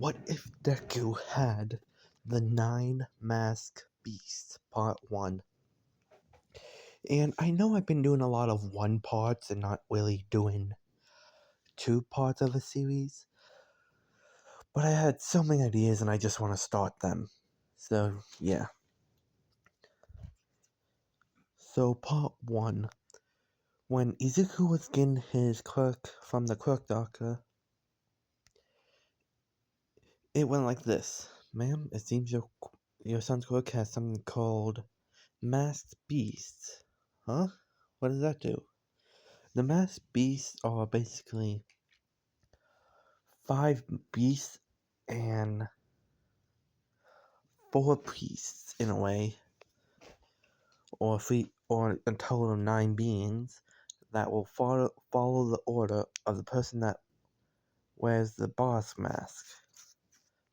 What if Deku had the 9 Mask Beasts Part 1? And I know I've been doing a lot of one parts and not really doing 2 parts of a series, but I had so many ideas and I just want to start them. So, yeah. So, Part 1. When Izuku was getting his quirk from the quirk doctor, it went like this. Ma'am, it seems your son's quirk has something called Masked Beasts. Huh? What does that do? The masked beasts are basically 5 beasts and 4 priests in a way, or a total of 9 beings that will follow the order of the person that wears the boss mask.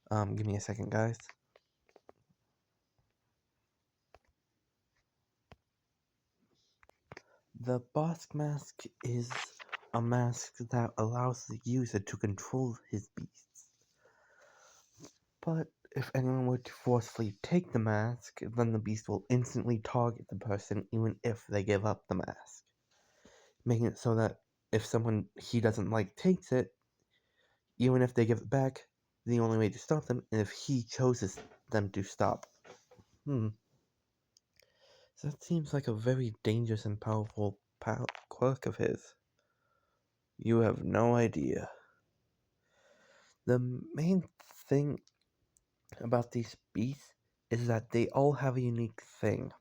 Give me a second, guys. The boss mask is a mask that allows the user to control his beasts. But if anyone were to forcefully take the mask, then the beast will instantly target the person even if they give up the mask. Making it so that if someone he doesn't like takes it, even if they give it back, the only way to stop them is if he chooses them to stop. So that seems like a very dangerous and powerful quirk of his. You have no idea. The main thing about these beasts is that they all have a unique thing.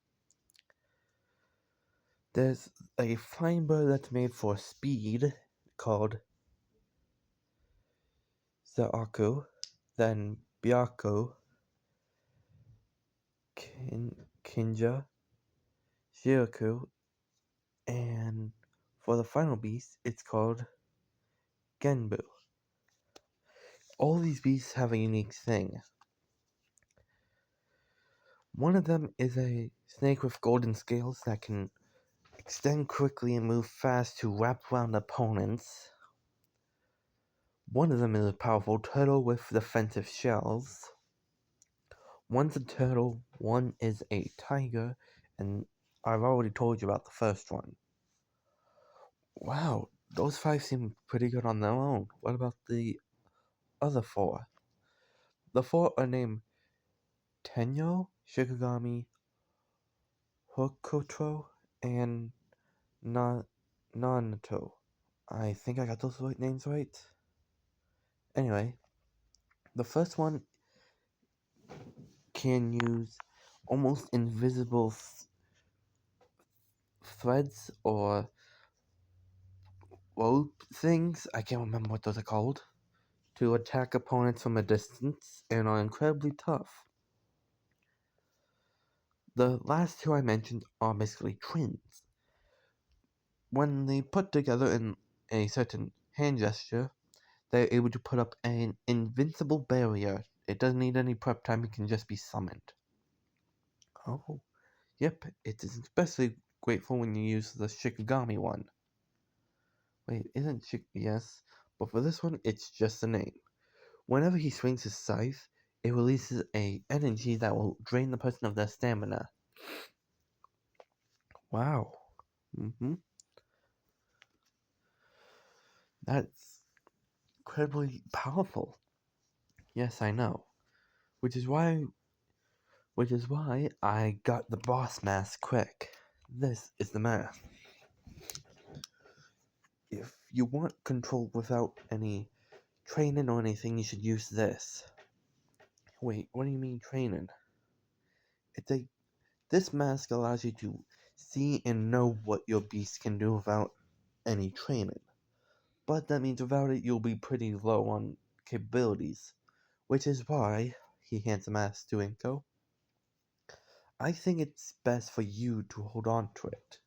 There's a flying bird that's made for speed called Zaaku, then Byaku, Kinja, Shiraku, and for the final beast, it's called Genbu. All these beasts have a unique thing. One of them is a snake with golden scales that can extend quickly and move fast to wrap around opponents. One of them is a powerful turtle with defensive shells. One's a turtle, one is a tiger, and I've already told you about the first one. Wow, those 5 seem pretty good on their own. What about the other 4? The 4 are named Tenyo, Shikigami, Hokoto, and Nanato. I think I got those names right. Anyway, the first one can use almost invisible threads or rope things, I can't remember what those are called, to attack opponents from a distance and are incredibly tough. The last 2 I mentioned are basically twins. When they put together in a certain hand gesture, they're able to put up an invincible barrier. It doesn't need any prep time, it can just be summoned. Oh, yep, it is especially grateful when you use the Shikigami one. Wait, yes, but for this one, it's just a name. Whenever he swings his scythe, it releases a energy that will drain the person of their stamina. Wow. That's incredibly powerful. Yes, I know. Which is why I got the boss mask quick. This is the mask. If you want control without any training or anything, you should use this. Wait, what do you mean training? This mask allows you to see and know what your beast can do without any training. But that means without it, you'll be pretty low on capabilities. Which is why he hands the mask to Inko. I think it's best for you to hold on to it.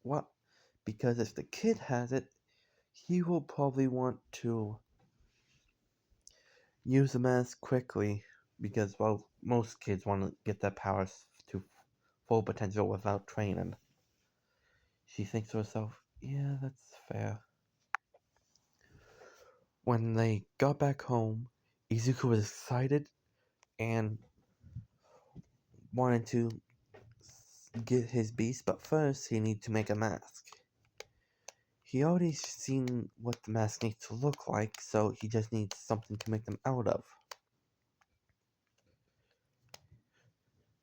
What? Because if the kid has it, he will probably want to use the mask quickly because, well, most kids want to get their powers to full potential without training. She thinks to herself, yeah, that's fair. When they got back home, Izuku was excited and wanted to get his beast, but first he needed to make a mask. He already seen what the mask needs to look like, so he just needs something to make them out of.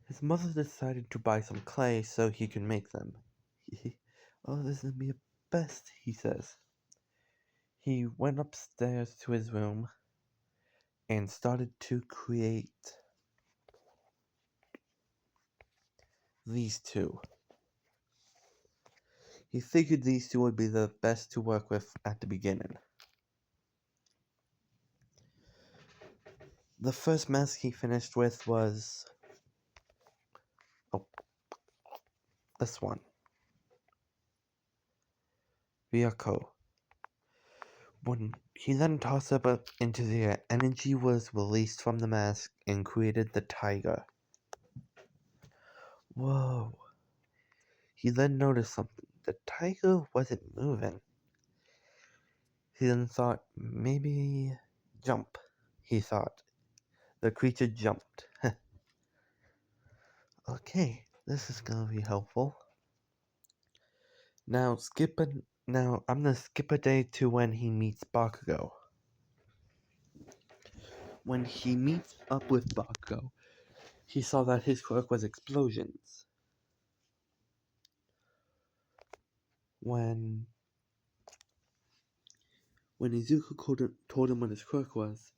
His mother decided to buy some clay so he could make them. Oh, this is the best, he says. He went upstairs to his room and started to create these two. He figured these two would be the best to work with at the beginning. The first mask he finished with was this one. Ryoko. When he then tossed it up into the air, energy was released from the mask and created the tiger. Whoa. He then noticed something. The tiger wasn't moving. He then thought, maybe jump, he thought. The creature jumped. Okay, this is gonna be helpful. Now I'm gonna skip a day to when he meets Bakugo. When he meets up with Bakugo, he saw that his quirk was explosions. When Izuku told him what his quirk was,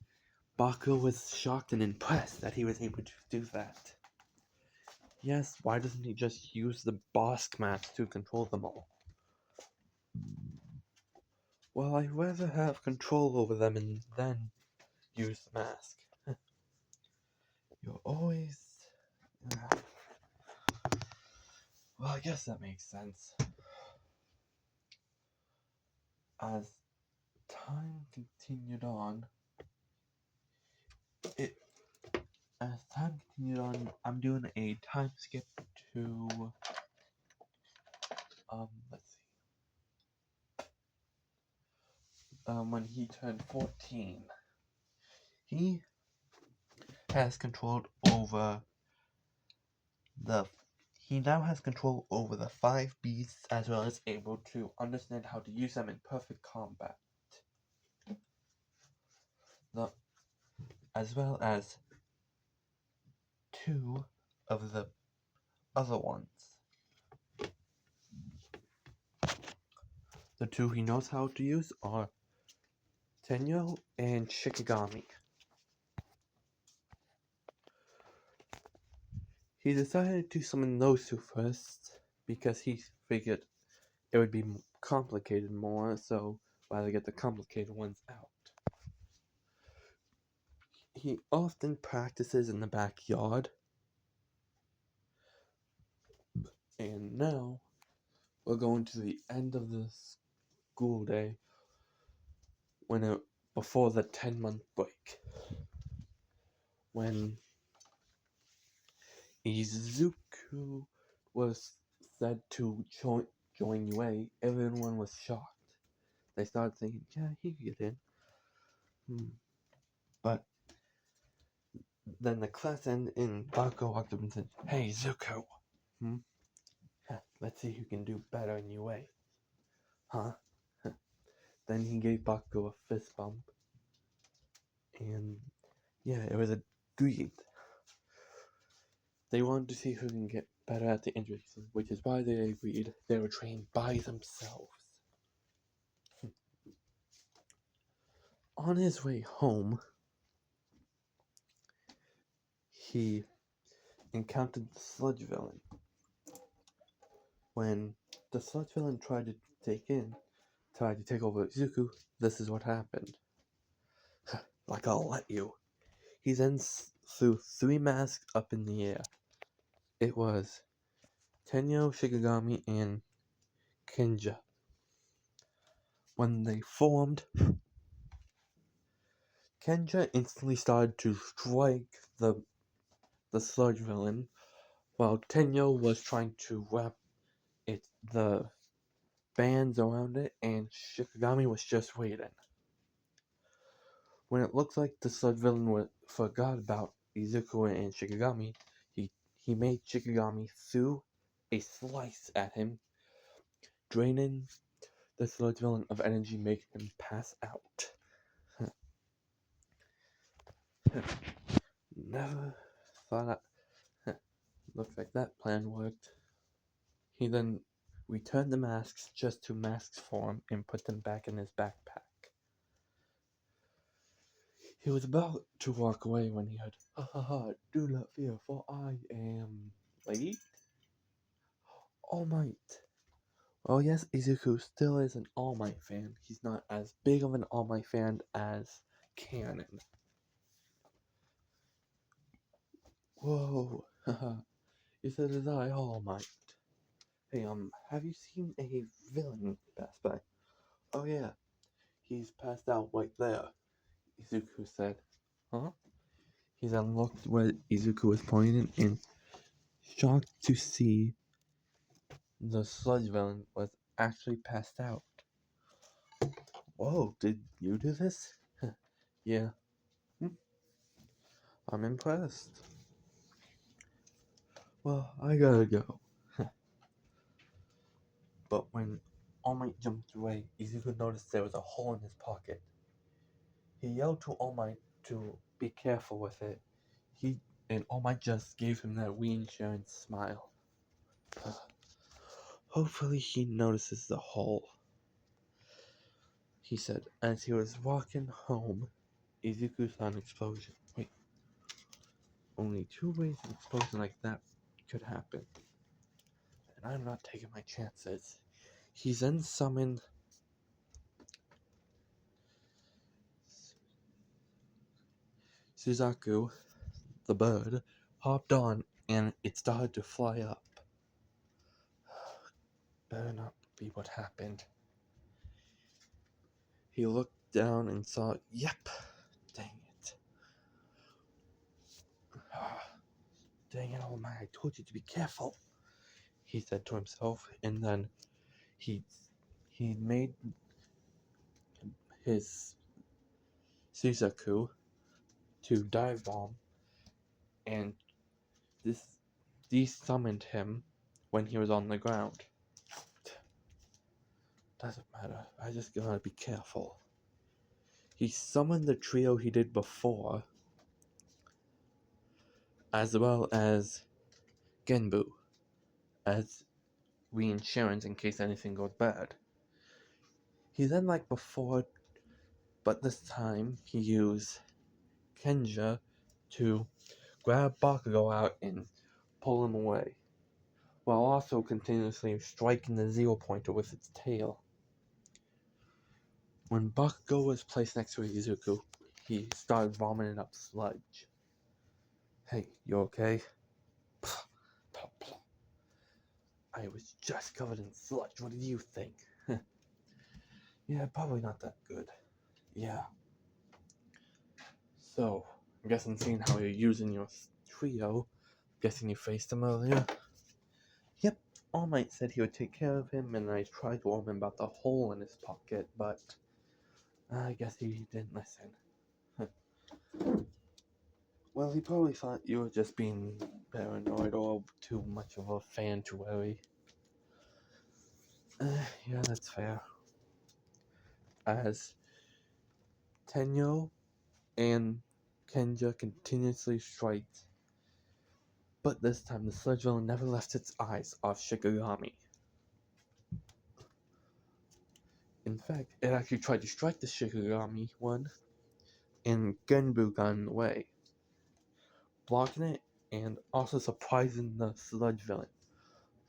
Bakugo was shocked and impressed that he was able to do that. Yes, why doesn't he just use the Bosk mask to control them all? Well, I'd rather have control over them and then use the mask. You're always... Well, I guess that makes sense. As time continued on, I'm doing a time skip to, let's see, when he turned 14. He has control over he now has control over the 5 beasts, as well as able to understand how to use them in perfect combat. As well as 2 of the other ones. The 2 he knows how to use are Tenyo and Shikigami. He decided to summon those 2 first because he figured it would be complicated more, so rather get the complicated ones out. He often practices in the backyard, and now we're going to the end of the school day before the 10-month break, when Izuku was said to join UA. Everyone was shocked. They started thinking, yeah, he could get in. But then the class ended and Bakugo walked up and said, hey, Zuko. Let's see who can do better in UA. Huh? Then he gave Bakugo a fist bump. And yeah, it was agreed. They wanted to see who can get better at the injuries, which is why they agreed they were trained by themselves. On his way home, he encountered the sludge villain. When the sludge villain tried to take over Izuku, this is what happened. Like I'll let you. He then threw 3 masks up in the air. It was Tenyo, Shikigami, and Kinja. When they formed, Kenja instantly started to strike the sludge villain, while Tenyo was trying to wrap the bands around it, and Shikigami was just waiting. When it looked like the sludge villain forgot about Izuku and Shikigami, he made Shikigami threw a slice at him, draining the sludge villain of energy, making him pass out. Never thought looks like that plan worked. He then returned the masks just to mask form and put them back in his backpack. He was about to walk away when he heard, "Ha ha ha, do not fear, for I am late." All Might. Well, yes, Izuku still is an All Might fan. He's not as big of an All Might fan as Canon. Whoa, haha. You said as I, All Might. Hey, have you seen a villain pass by? Oh yeah, he's passed out right there, Izuku said. Huh? He then looked where Izuku was pointing and shocked to see the sludge villain was actually passed out. Whoa, did you do this? Yeah. I'm impressed. Well, I gotta go. But when All Might jumped away, Izuku noticed there was a hole in his pocket. He yelled to All Might to be careful with it. And All Might just gave him that reassuring smile. Hopefully he notices the hole, he said. As he was walking home, Izuku saw an explosion. Wait, only two ways an explosion like that could happen. And I'm not taking my chances. He then summoned Suzaku, the bird, hopped on, and it started to fly up. Better not be what happened. He looked down and saw, yep, dang it. Dang it, All Might, I told you to be careful, he said to himself, and then he made his Suzaku to dive bomb, and this desummoned him when he was on the ground. Doesn't matter, I just gotta be careful. He summoned the trio he did before, as well as Genbu, as reinsurance in case anything goes bad. He then, like before, but this time he used Kenja to grab Bakugo out and pull him away, while also continuously striking the zero pointer with its tail. When Bakugo was placed next to Izuku, he started vomiting up sludge. Hey, you okay? I was just covered in sludge. What did you think? Yeah, probably not that good. Yeah. So, I'm guessing seeing how you're using your trio, guessing you faced him earlier? Yep, All Might said he would take care of him, and I tried to warn him about the hole in his pocket, but I guess he didn't listen. Well, he probably thought you were just being paranoid or too much of a fan to worry. Yeah, that's fair. As Tenyo and Kenja continuously striked, but this time the sludge villain never left its eyes off Shikigami. In fact, it actually tried to strike the Shikigami one, and Genbu got in the way, blocking it and also surprising the sludge villain.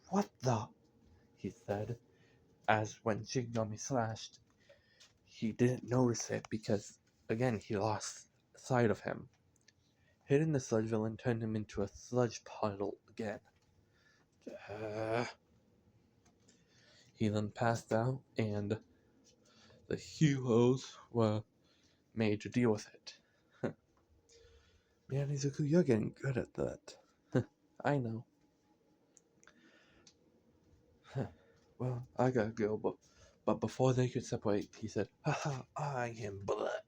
What the? He said, as when Shikigami slashed, he didn't notice it because, again, he lost sight of him. Hitting the sludge villain turned him into a sludge puddle again. He then passed out, and the heroes were made to deal with it. Man, Izuku, you're getting good at that. I know. Well, I gotta go, but before they could separate, he said, "Haha, I am blood."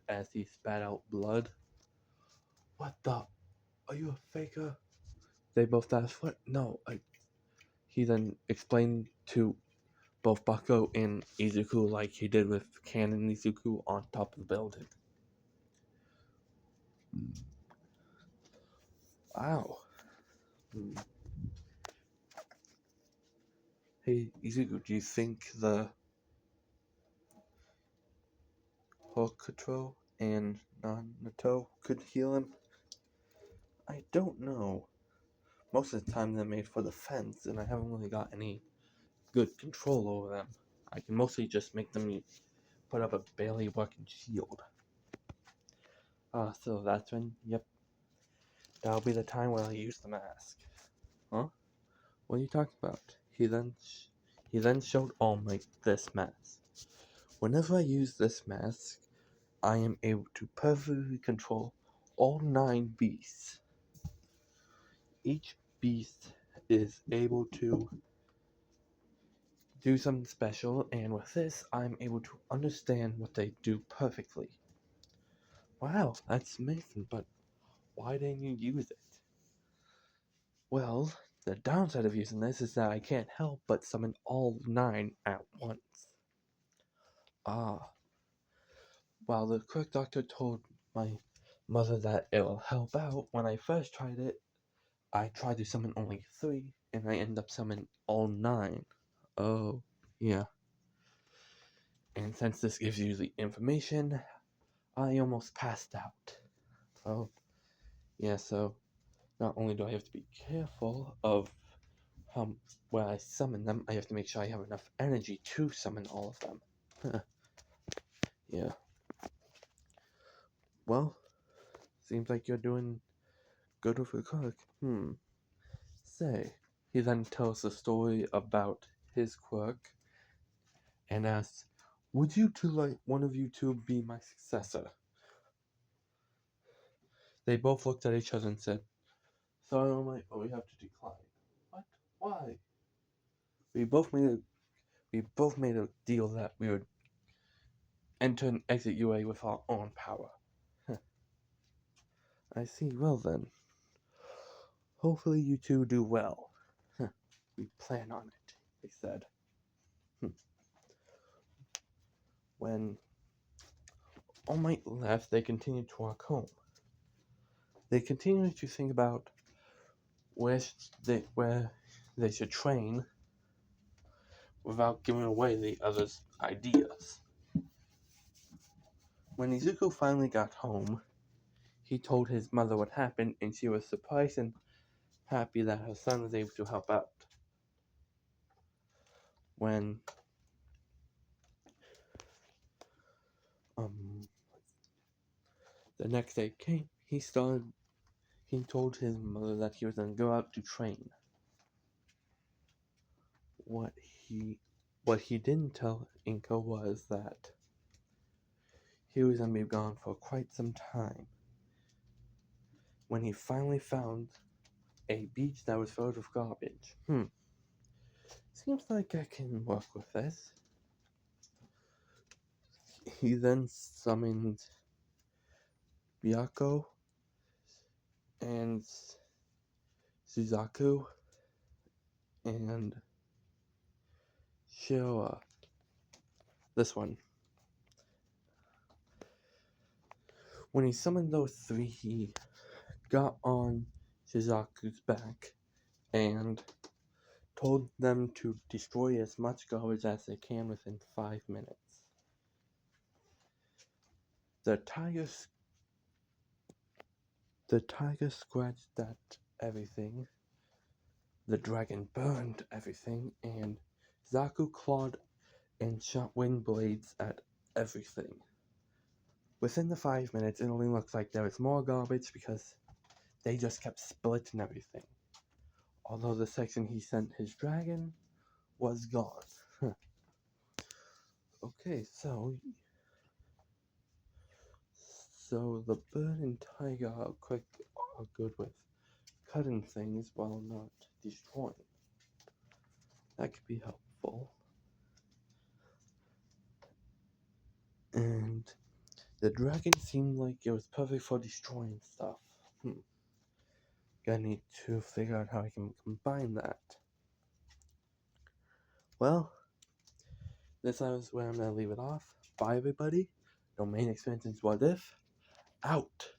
as he spat out blood. What the? Are you a faker? They both asked. What? No, He then explained to both Bucko and Izuku like he did with Ken and Izuku on top of the building. Wow. Hey, Izuku, do you think the Hokuto and Nanato could heal him? I don't know. Most of the time they're made for defense, and I haven't really got any good control over them. I can mostly just make them put up a barely working shield. So that's when, yep, that'll be the time when I use the mask. Huh? What are you talking about? He then showed All Might this mask. Whenever I use this mask, I am able to perfectly control all 9 beasts. Each beast is able to do something special, and with this, I'm able to understand what they do perfectly. Wow, that's amazing, but why didn't you use it? Well, the downside of using this is that I can't help but summon all 9 at once. While the Quirk Doctor told my mother that it will help out, when I first tried it, I tried to summon only 3, and I ended up summoning all 9. Oh, yeah. And since this gives you the information, I almost passed out. Oh, yeah, so not only do I have to be careful of where I summon them, I have to make sure I have enough energy to summon all of them. Yeah. Well, seems like you're doing good with your cook. Say, he then tells the story about his quirk and asks, would you two like one of you two be my successor? They both looked at each other and said, sorry, All Might, but we have to decline. What? Why? We both made a deal that we would enter and exit UA with our own power. I see. Well then. Hopefully you two do well. We plan on it, they said. When All Might left, they continued to walk home. They continued to think about where they should train without giving away the others' ideas. When Izuku finally got home, he told his mother what happened, and she was surprised and happy that her son was able to help out. When the next day came, he told his mother that he was going to go out to train. What he didn't tell Inko was that he was going to be gone for quite some time. When he finally found a beach that was filled with garbage. Seems like I can work with this. He then summoned Byako and Suzaku and Shioa. This one. When he summoned those 3, he got on Shizaku's back and told them to destroy as much garbage as they can within 5 minutes. The tiger scratched at everything, the dragon burned everything, and Zaku clawed and shot wind blades at everything. Within the 5 minutes, it only looked like there was more garbage because they just kept splitting everything. Although the section he sent his dragon was gone. Okay, so the bird and tiger are good with cutting things while not destroying. That could be helpful. And The dragon seemed like it was perfect for destroying stuff. Gonna need to figure out how I can combine that. Well, this is where I'm gonna leave it off. Bye, everybody. Domain expansions What If out.